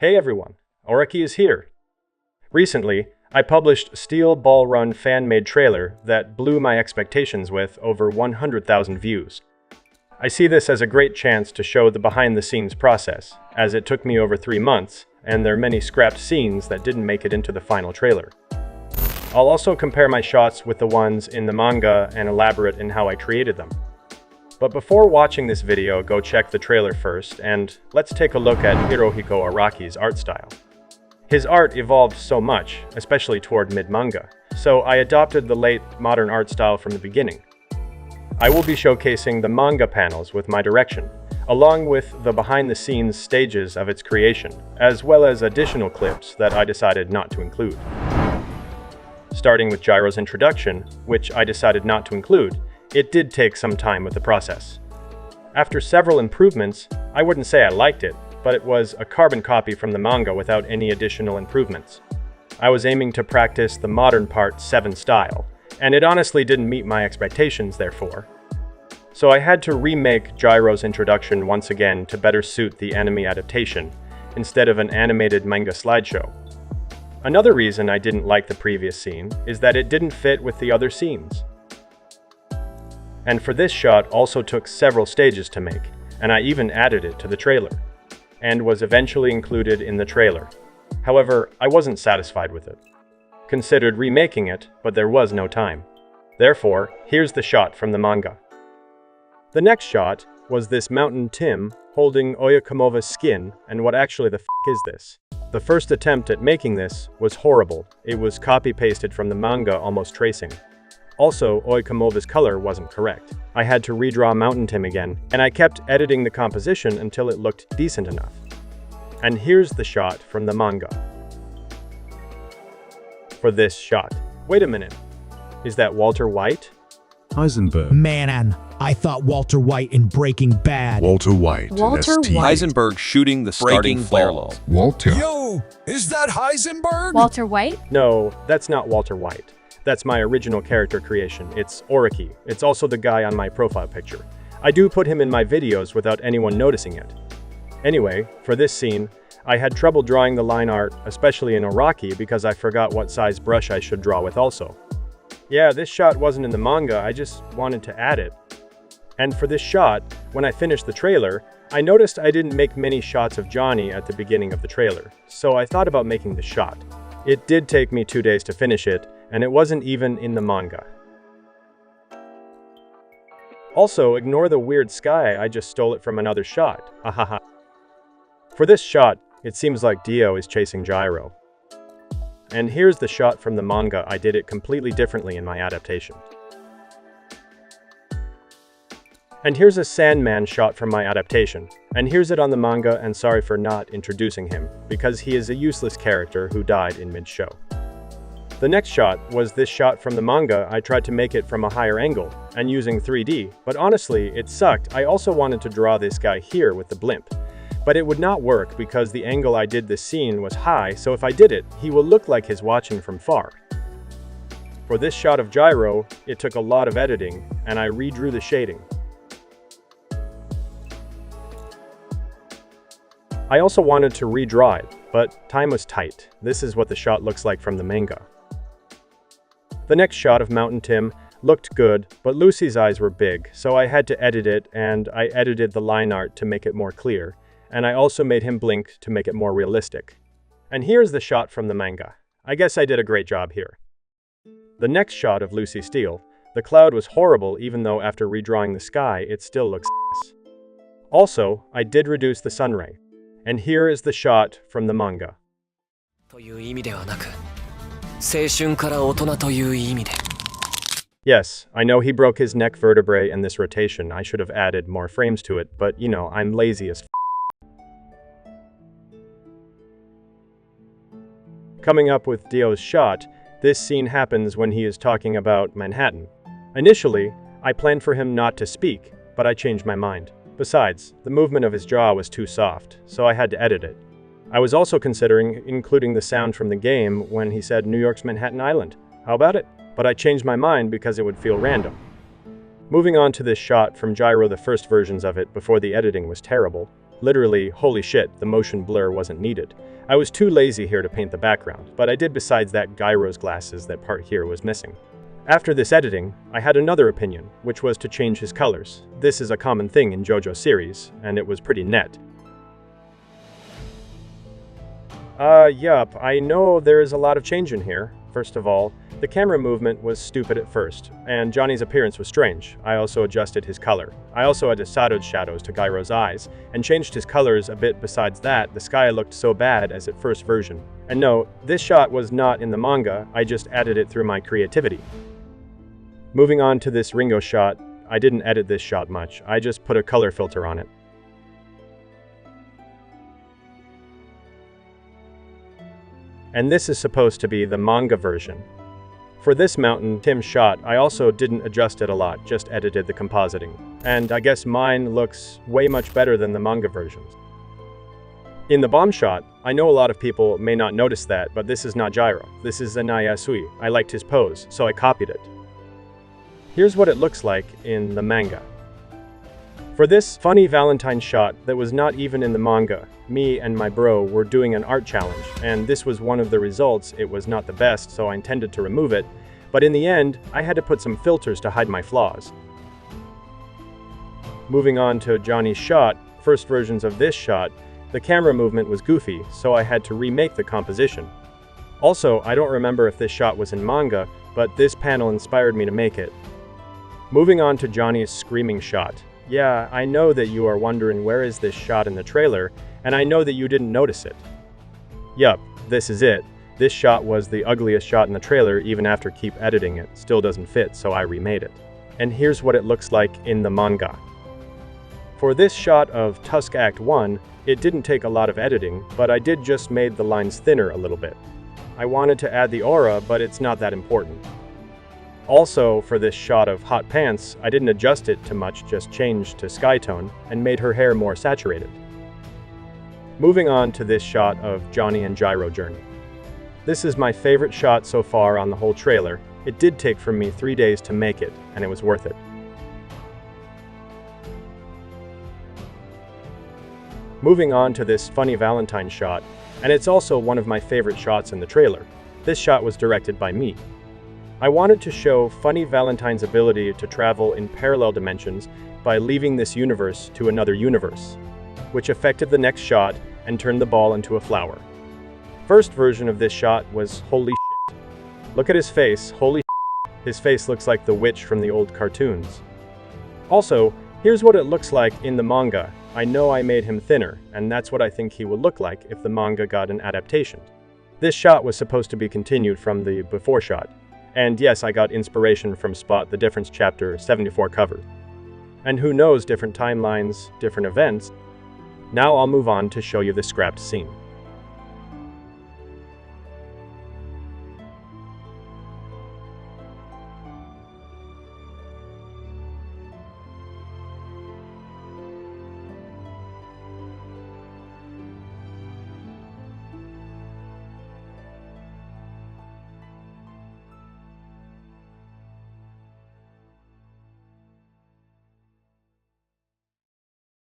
Hey everyone, Oraki is here. Recently, I published Steel Ball Run fan-made trailer that blew my expectations with over 100,000 views. I see this as a great chance to show the behind-the-scenes process, as it took me over 3 months, and there are many scrapped scenes that didn't make it into the final trailer. I'll also compare my shots with the ones in the manga and elaborate in how I created them. But before watching this video, go check the trailer first, and let's take a look at Hirohiko Araki's art style. His art evolved so much, especially toward mid-manga, so I adopted the late modern art style from the beginning. I will be showcasing the manga panels with my direction, along with the behind-the-scenes stages of its creation, as well as additional clips that I decided not to include. Starting with Jiro's introduction, which I decided not to include, it did take some time with the process. After several improvements, I wouldn't say I liked it, but it was a carbon copy from the manga without any additional improvements. I was aiming to practice the modern Part 7 style, and it honestly didn't meet my expectations therefore. So I had to remake Jiro's introduction once again to better suit the anime adaptation, instead of an animated manga slideshow. Another reason I didn't like the previous scene is that it didn't fit with the other scenes. And for this shot also took several stages to make, and I even added it to the trailer, and was eventually included in the trailer. However, I wasn't satisfied with it. Considered remaking it, but there was no time. Therefore, here's the shot from the manga. The next shot was this Mountain Tim holding Oyakumova's skin, and what actually the f*** is this? The first attempt at making this was horrible. It was copy-pasted from the manga almost tracing. Also, Oyakumova's color wasn't correct. I had to redraw Mountain Tim again, and I kept editing the composition until it looked decent enough. And here's the shot from the manga. For this shot. Wait a minute. Is that Walter White? Heisenberg. Man, I thought Walter White in Breaking Bad. Walter White. Walter ST. White. Heisenberg shooting the starting flare lull. Walter. Yo, is that Heisenberg? Walter White? No, that's not Walter White. That's my original character creation. It's Oraki. It's also the guy on my profile picture. I do put him in my videos without anyone noticing it. Anyway, for this scene, I had trouble drawing the line art, especially in Oraki, because I forgot what size brush I should draw with also. Yeah, this shot wasn't in the manga, I just wanted to add it. And for this shot, when I finished the trailer, I noticed I didn't make many shots of Johnny at the beginning of the trailer, so I thought about making the shot. It did take me 2 days to finish it, and it wasn't even in the manga. Also, ignore the weird sky, I just stole it from another shot, ahaha. For this shot, it seems like Dio is chasing Jiro. And here's the shot from the manga. I did it completely differently in my adaptation. And here's a Sandman shot from my adaptation. And here's it on the manga, and sorry for not introducing him, because he is a useless character who died in mid-show. The next shot was this shot from the manga. I tried to make it from a higher angle, and using 3D, but honestly, it sucked. I also wanted to draw this guy here with the blimp. But it would not work because the angle I did this scene was high, so if I did it, he will look like he's watching from far. For this shot of Jiro, it took a lot of editing, and I redrew the shading. I also wanted to redraw it, but time was tight. This is what the shot looks like from the manga. The next shot of Mountain Tim looked good, but Lucy's eyes were big, so I had to edit it, and I edited the line art to make it more clear. And I also made him blink to make it more realistic. And here's the shot from the manga. I guess I did a great job here. The next shot of Lucy Steele, the cloud was horrible even though after redrawing the sky, it still looks s***. Also, I did reduce the sun ray. And here is the shot from the manga. Yes, I know he broke his neck vertebrae in this rotation. I should have added more frames to it, but you know, I'm lazy as f***. Coming up with Dio's shot, this scene happens when he is talking about Manhattan. Initially, I planned for him not to speak, but I changed my mind. Besides, the movement of his jaw was too soft, so I had to edit it. I was also considering including the sound from the game when he said New York's Manhattan Island. How about it? But I changed my mind because it would feel random. Moving on to this shot from Jiro, the first versions of it before the editing was terrible, Literally, holy shit, the motion blur wasn't needed. I was too lazy here to paint the background, but I did besides that Gyro's glasses that part here was missing. After this editing, I had another opinion, which was to change his colors. This is a common thing in Jojo series, and it was pretty net. Yup, I know there is a lot of change in here. First of all, the camera movement was stupid at first, and Johnny's appearance was strange. I also adjusted his color. I also added shadows to Gyro's eyes, and changed his colors a bit. Besides that, the sky looked so bad as its first version. And no, this shot was not in the manga, I just added it through my creativity. Moving on to this Ringo shot, I didn't edit this shot much, I just put a color filter on it. And this is supposed to be the manga version. For this mountain Tim shot, I also didn't adjust it a lot, just edited the compositing. And I guess mine looks way much better than the manga versions. In the bomb shot, I know a lot of people may not notice that, but this is not Gyro. This is Anayasui. I liked his pose, so I copied it. Here's what it looks like in the manga. For this funny Valentine shot that was not even in the manga, me and my bro were doing an art challenge, and this was one of the results. It was not the best, so I intended to remove it, but in the end, I had to put some filters to hide my flaws. Moving on to Johnny's shot, first versions of this shot, the camera movement was goofy, so I had to remake the composition. Also, I don't remember if this shot was in manga, but this panel inspired me to make it. Moving on to Johnny's screaming shot. Yeah, I know that you are wondering where is this shot in the trailer, and I know that you didn't notice it. Yup, this is it. This shot was the ugliest shot in the trailer. Even after keep editing it, still doesn't fit, so I remade it. And here's what it looks like in the manga. For this shot of Tusk Act 1, it didn't take a lot of editing, but I did just made the lines thinner a little bit. I wanted to add the aura, but it's not that important. Also, for this shot of hot pants, I didn't adjust it too much, just changed to sky tone and made her hair more saturated. Moving on to this shot of Johnny and Gyro journey. This is my favorite shot so far on the whole trailer. It did take from me 3 days to make it, and it was worth it. Moving on to this funny Valentine shot, and it's also one of my favorite shots in the trailer. This shot was directed by me. I wanted to show Funny Valentine's ability to travel in parallel dimensions by leaving this universe to another universe, which affected the next shot and turned the ball into a flower. First version of this shot was holy shit. Look at his face, holy shit. His face looks like the witch from the old cartoons. Also, here's what it looks like in the manga. I know I made him thinner, and that's what I think he would look like if the manga got an adaptation. This shot was supposed to be continued from the before shot. And yes, I got inspiration from Spot the Difference chapter 74 cover. And who knows, different timelines, different events. Now I'll move on to show you the scrapped scene.